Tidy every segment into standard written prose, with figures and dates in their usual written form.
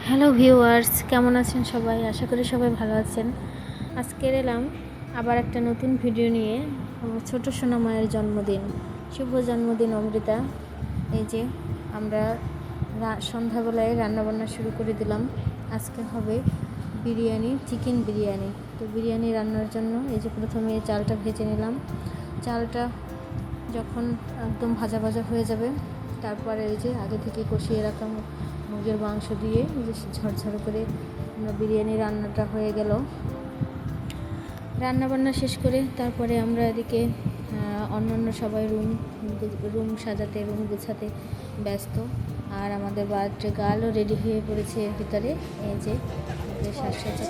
Hello viewers, কেমন আছেন সবাই? আশা করি সবাই ভালো আছেন। আজকের এলাম আবার একটা নতুন ভিডিও নিয়ে। আমার ছোটো সোনা মায়ের জন্মদিন, শুভ জন্মদিন অমৃতা। এই যে আমরা সন্ধ্যাবেলায় রান্নাবান্না শুরু করে দিলাম। আজকে হবে বিরিয়ানি, চিকেন বিরিয়ানি। তো বিরিয়ানি রান্নার জন্য এই যে প্রথমে চালটা ভেজে নিলাম। চালটা যখন একদম ভাজা ভাজা হয়ে যাবে, তারপরে এই যে আগে থেকে কষিয়ে রাখা মুরগির মাংস দিয়ে এই যে ঝরঝর করে আমরা বিরিয়ানি রান্নাটা হয়ে গেল। রান্নাবান্না শেষ করে তারপরে আমরা এদিকে অন্যান্য সবাই রুম সাজাতে, রুম গুছাতে ব্যস্ত। আর আমাদের বার্থডে গার্লও রেডি হয়ে পড়েছে এর ভিতরে। এই যে আমাদের সাজসজ্জা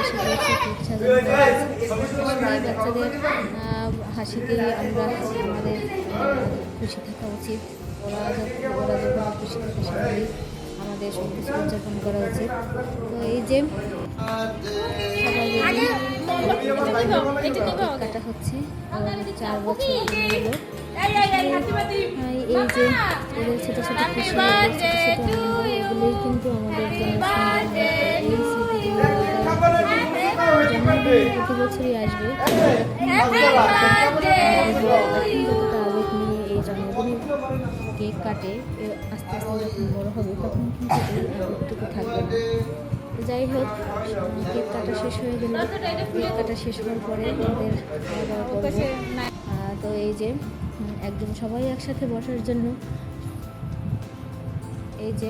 এসে গেছে, কেক সাজানো বাচ্চাদের হাসিতে আমরা আমাদের খুশি থাকা উচিত। ওরা যখন খুশি থাকে সেভাবেই আমাদের সব কিছু উদযাপন করা উচিত। তো এই যে সবাই কাটা হচ্ছে, 4 বছর হলো। এই যে এদের ছোটো ছোটো খুশি, এগুলোই কিন্তু আমাদের জন্য এই স্মৃতিগুলো প্রতি বছরই আসবে। যতটা আবেগ নিয়ে এই জন্মদিনে কেক কাটে, আস্তে আস্তে যখন বড়ো হবে তখন কিন্তু এই আবেগটুকু থাকবে না। যাই হোক, কেক কাটা শেষ হয়ে গেল। কেক কাটা শেষ হওয়ার পরে আমাদের খাওয়া দাওয়া করবো। তো এই যে একদম সবাই একসাথে বসার জন্য, এই যে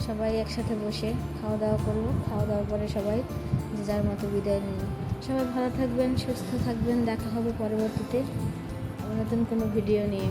সবাই একসাথে বসে খাওয়া দাওয়া করবো। খাওয়া দাওয়ার পরে সবাই যে যার মতো বিদায় নিল। সবাই ভালো থাকবেন, সুস্থ থাকবেন। দেখা হবে পরবর্তীতে নতুন কোনো ভিডিও নিয়ে।